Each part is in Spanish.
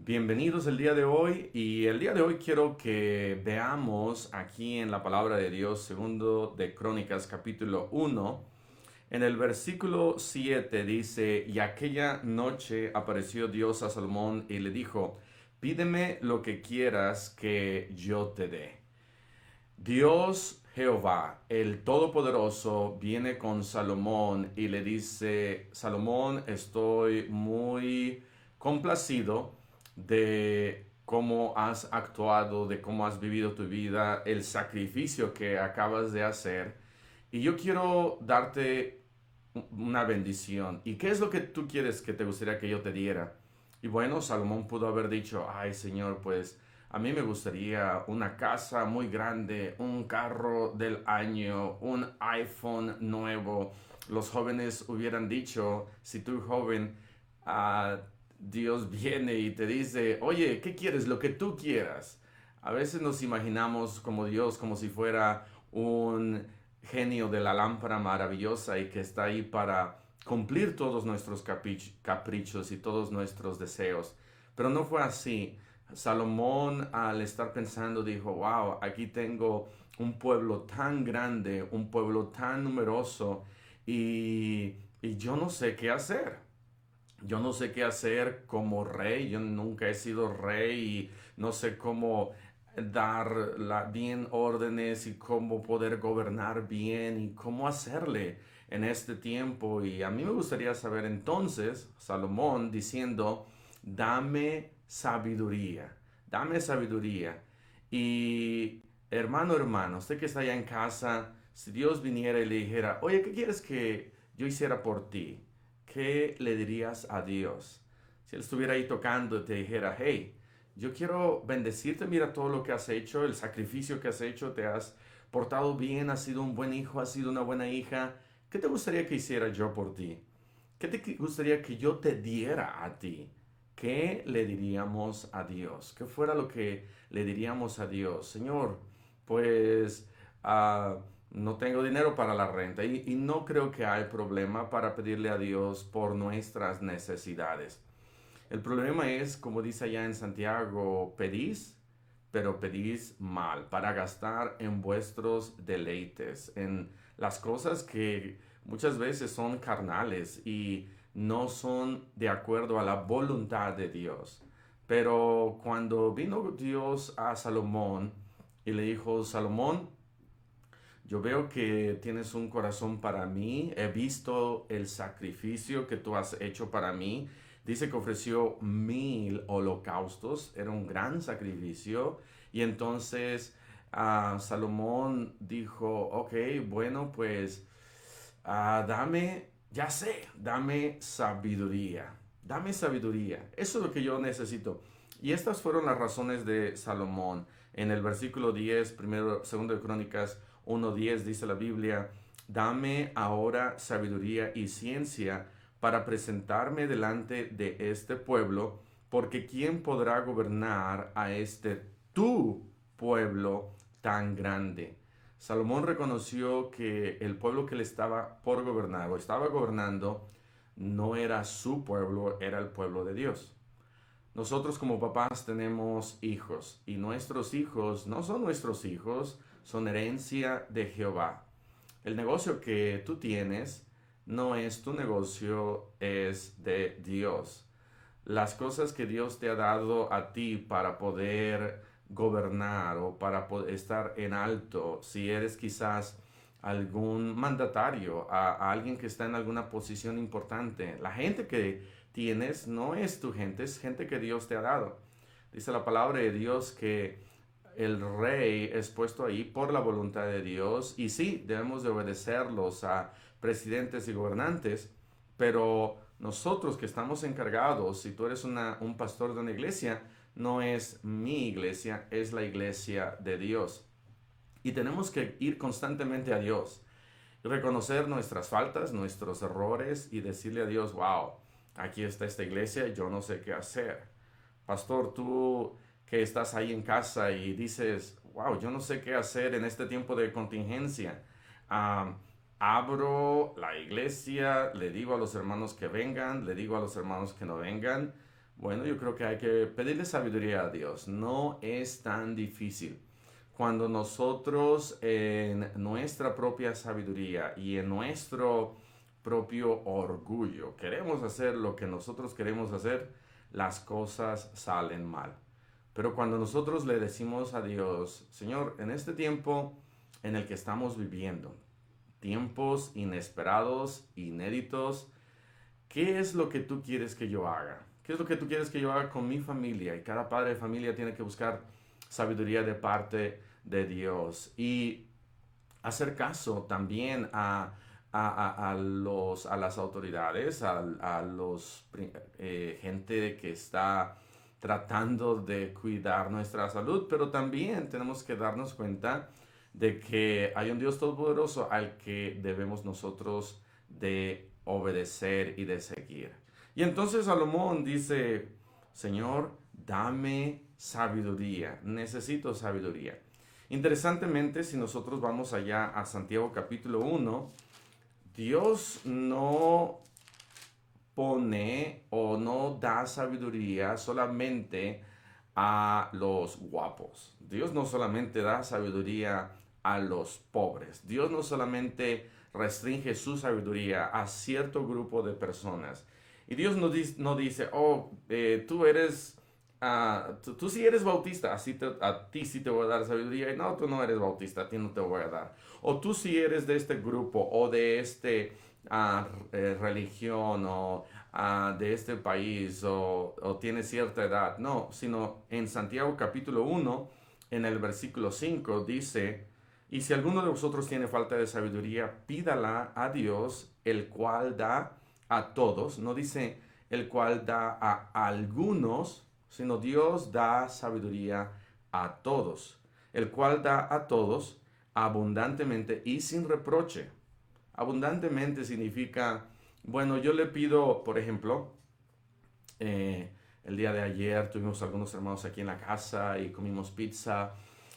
Bienvenidos el día de hoy y el día de hoy quiero que veamos aquí en la palabra de Dios, segundo de Crónicas capítulo 1, en el versículo 7 dice, y aquella noche apareció Dios a Salomón y le dijo, pídeme lo que quieras que yo te dé. Dios Jehová, el Todopoderoso, viene con Salomón y le dice, Salomón, estoy muy complacido de cómo has actuado, de cómo has vivido tu vida, el sacrificio que acabas de hacer. Y yo quiero darte una bendición. ¿Y qué es lo que tú quieres que te gustaría que yo te diera? Y bueno, Salomón pudo haber dicho, ay Señor, pues a mí me gustaría una casa muy grande, un carro del año, un iPhone nuevo. Los jóvenes hubieran dicho, si tú joven, ah, Dios viene y te dice, oye, ¿qué quieres? Lo que tú quieras. A veces nos imaginamos como Dios, como si fuera un genio de la lámpara maravillosa y que está ahí para cumplir todos nuestros caprichos y todos nuestros deseos. Pero no fue así. Salomón al estar pensando dijo, wow, aquí tengo un pueblo tan grande, un pueblo tan numeroso y yo no sé qué hacer. Yo no sé qué hacer como rey, yo nunca he sido rey y no sé cómo dar bien órdenes y cómo poder gobernar bien y cómo hacerle en este tiempo. Y a mí me gustaría saber entonces, Salomón diciendo, dame sabiduría. Y hermano, usted que está allá en casa, si Dios viniera y le dijera, oye, ¿qué quieres que yo hiciera por ti? ¿Qué le dirías a Dios? Si Él estuviera ahí tocando y te dijera, hey, yo quiero bendecirte, mira todo lo que has hecho, el sacrificio que has hecho, te has portado bien, has sido un buen hijo, has sido una buena hija. ¿Qué te gustaría que hiciera yo por ti? ¿Qué te gustaría que yo te diera a ti? ¿Qué le diríamos a Dios? ¿Qué fuera lo que le diríamos a Dios? Señor, pues no tengo dinero para la renta y no creo que hay problema para pedirle a Dios por nuestras necesidades. El problema es, como dice allá en Santiago, pedís, pero pedís mal, para gastar en vuestros deleites, en las cosas que muchas veces son carnales y no son de acuerdo a la voluntad de Dios. Pero cuando vino Dios a Salomón y le dijo, Salomón, yo veo que tienes un corazón para mí, he visto el sacrificio que tú has hecho para mí. Dice que ofreció 1000 holocaustos, era un gran sacrificio. Y entonces Salomón dijo, ok, bueno, pues ya sé, dame sabiduría. Eso es lo que yo necesito. Y estas fueron las razones de Salomón. En el versículo 10, primero, segundo de Crónicas 1:10 dice la Biblia, dame ahora sabiduría y ciencia para presentarme delante de este pueblo, porque ¿quién podrá gobernar a este tu pueblo tan grande? Salomón reconoció que el pueblo que le estaba por gobernar o estaba gobernando no era su pueblo, era el pueblo de Dios. Nosotros como papás tenemos hijos y nuestros hijos no son nuestros hijos, son herencia de Jehová. El negocio que tú tienes no es tu negocio, es de Dios. Las cosas que Dios te ha dado a ti para poder gobernar o para poder estar en alto, si eres quizás algún mandatario, a alguien que está en alguna posición importante, la gente que tienes no es tu gente, es gente que Dios te ha dado. Dice la palabra de Dios que el rey es puesto ahí por la voluntad de Dios y sí, debemos de obedecerlos a presidentes y gobernantes, pero nosotros que estamos encargados, si tú eres un pastor de una iglesia, no es mi iglesia, es la iglesia de Dios. Y tenemos que ir constantemente a Dios, reconocer nuestras faltas, nuestros errores y decirle a Dios, wow, aquí está esta iglesia, yo no sé qué hacer. Pastor, tú que estás ahí en casa y dices, wow, yo no sé qué hacer en este tiempo de contingencia. Ah, abro la iglesia, le digo a los hermanos que vengan, le digo a los hermanos que no vengan. Bueno, yo creo que hay que pedirle sabiduría a Dios. No es tan difícil. Cuando nosotros en nuestra propia sabiduría y en nuestro propio orgullo queremos hacer lo que nosotros queremos hacer, las cosas salen mal. Pero cuando nosotros le decimos a Dios, Señor, en este tiempo en el que estamos viviendo, tiempos inesperados, inéditos, ¿qué es lo que tú quieres que yo haga? ¿Qué es lo que tú quieres que yo haga con mi familia? Y cada padre de familia tiene que buscar sabiduría de parte de Dios y hacer caso también a las autoridades, a los gente que está tratando de cuidar nuestra salud, pero también tenemos que darnos cuenta de que hay un Dios todopoderoso al que debemos nosotros de obedecer y de seguir. Y entonces Salomón dice, Señor, dame sabiduría, necesito sabiduría. Interesantemente, si nosotros vamos allá a Santiago capítulo 1, Dios no pone o no da sabiduría solamente a los guapos. Dios no solamente da sabiduría a los pobres. Dios no solamente restringe su sabiduría a cierto grupo de personas. Y Dios no dice, oh, tú eres, tú sí eres bautista, a ti sí te voy a dar sabiduría. Y no, tú no eres bautista, a ti no te voy a dar. O tú sí eres de este grupo o de este religión o de este país o tiene cierta edad. No, sino en Santiago capítulo 1, en el versículo 5 dice, y si alguno de vosotros tiene falta de sabiduría, pídala a Dios, el cual da a todos. No dice el cual da a algunos, sino Dios da sabiduría a todos. El cual da a todos abundantemente y sin reproche. Abundantemente significa, bueno, yo le pido, por ejemplo, el día de ayer tuvimos algunos hermanos aquí en la casa y comimos pizza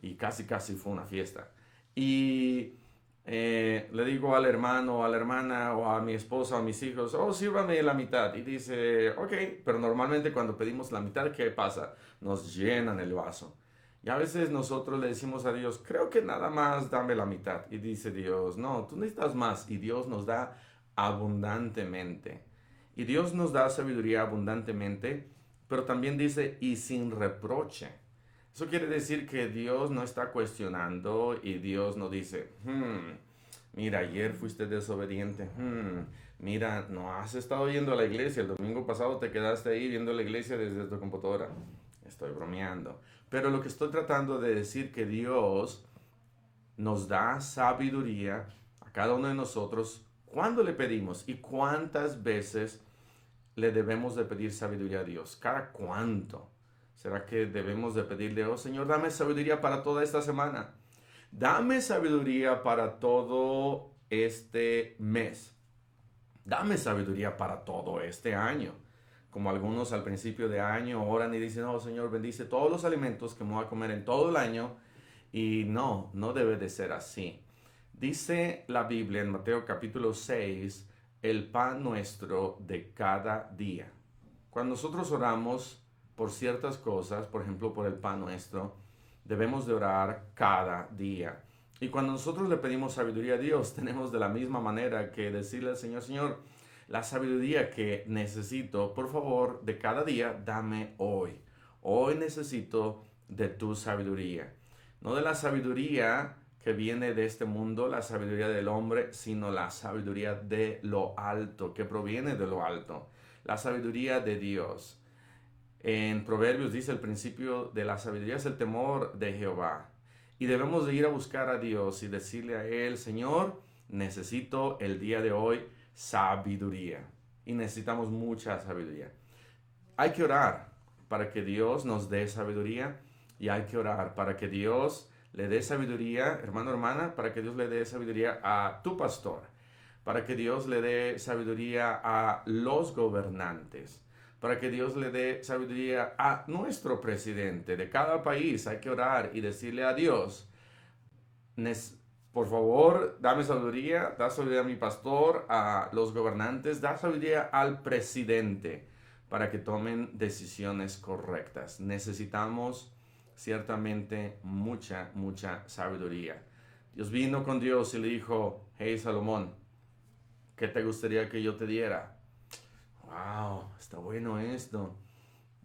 y casi fue una fiesta. Y le digo al hermano, o a la hermana, o a mi esposa, o a mis hijos, oh, sírvame la mitad. Y dice, ok, pero normalmente cuando pedimos la mitad, ¿qué pasa? Nos llenan el vaso. Y a veces nosotros le decimos a Dios, creo que nada más dame la mitad. Y dice Dios, no, tú necesitas más. Y Dios nos da abundantemente. Y Dios nos da sabiduría abundantemente, pero también dice, y sin reproche. Eso quiere decir que Dios no está cuestionando y Dios no dice, mira, ayer fuiste desobediente, mira, no has estado yendo a la iglesia, el domingo pasado te quedaste ahí viendo la iglesia desde tu computadora. Estoy bromeando. Pero lo que estoy tratando de decir que Dios nos da sabiduría a cada uno de nosotros cuando le pedimos y cuántas veces le debemos de pedir sabiduría a Dios. ¿Cada cuánto? ¿Será que debemos de pedirle, oh Señor, dame sabiduría para toda esta semana? Dame sabiduría para todo este mes. Dame sabiduría para todo este año. Como algunos al principio de año oran y dicen, oh Señor, bendice todos los alimentos que me voy a comer en todo el año. Y no, no debe de ser así. Dice la Biblia en Mateo capítulo 6, el pan nuestro de cada día. Cuando nosotros oramos por ciertas cosas, por ejemplo por el pan nuestro, debemos de orar cada día. Y cuando nosotros le pedimos sabiduría a Dios, tenemos de la misma manera que decirle al Señor, Señor, la sabiduría que necesito, por favor, de cada día, dame hoy. Hoy necesito de tu sabiduría. No de la sabiduría que viene de este mundo, la sabiduría del hombre, sino la sabiduría de lo alto, que proviene de lo alto. La sabiduría de Dios. En Proverbios dice el principio de la sabiduría es el temor de Jehová. Y debemos de ir a buscar a Dios y decirle a Él, Señor, necesito el día de hoy sabiduría. Y necesitamos mucha sabiduría. Hay que orar para que Dios nos dé sabiduría y hay que orar para que Dios le dé sabiduría, hermano, hermana, para que Dios le dé sabiduría a tu pastor, para que Dios le dé sabiduría a los gobernantes, para que Dios le dé sabiduría a nuestro presidente de cada país. Hay que orar y decirle a Dios, por favor, dame sabiduría, da sabiduría a mi pastor, a los gobernantes, da sabiduría al presidente, para que tomen decisiones correctas. Necesitamos ciertamente mucha sabiduría. Dios vino con Dios y le dijo, hey Salomón, ¿qué te gustaría que yo te diera? Wow, está bueno esto.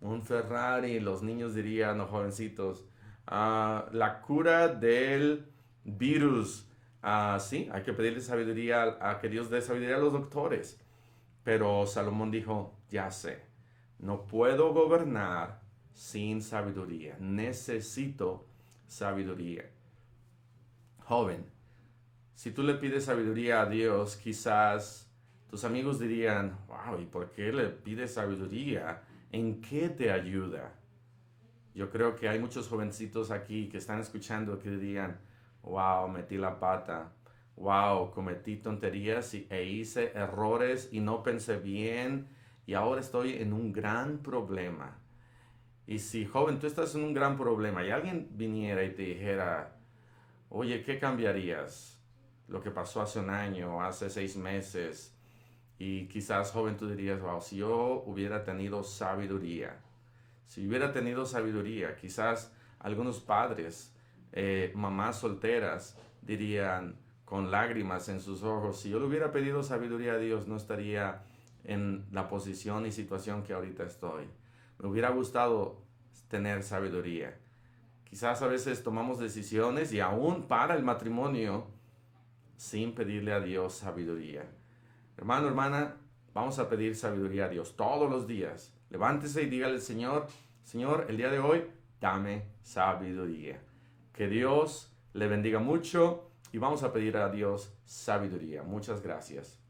Un Ferrari, los niños dirían, los jovencitos, la cura del virus. Sí, hay que pedirle sabiduría, a que Dios dé sabiduría a los doctores. Pero Salomón dijo, ya sé, no puedo gobernar sin sabiduría. Necesito sabiduría. Joven, si tú le pides sabiduría a Dios, quizás tus amigos dirían, wow, ¿y por qué le pides sabiduría? ¿En qué te ayuda? Yo creo que hay muchos jovencitos aquí que están escuchando que dirían, wow, metí la pata, wow, cometí tonterías e hice errores y no pensé bien y ahora estoy en un gran problema. Y si, joven, tú estás en un gran problema y alguien viniera y te dijera, oye, ¿qué cambiarías? Lo que pasó hace un año, hace 6 meses. Y quizás, joven, tú dirías, wow, si yo hubiera tenido sabiduría, si hubiera tenido sabiduría, quizás algunos padres, mamás solteras, dirían con lágrimas en sus ojos, si yo le hubiera pedido sabiduría a Dios, no estaría en la posición y situación que ahorita estoy. Me hubiera gustado tener sabiduría. Quizás a veces tomamos decisiones y aún para el matrimonio sin pedirle a Dios sabiduría. Hermano, hermana, vamos a pedir sabiduría a Dios todos los días. Levántese y dígale al Señor, Señor, el día de hoy, dame sabiduría. Que Dios le bendiga mucho y vamos a pedir a Dios sabiduría. Muchas gracias.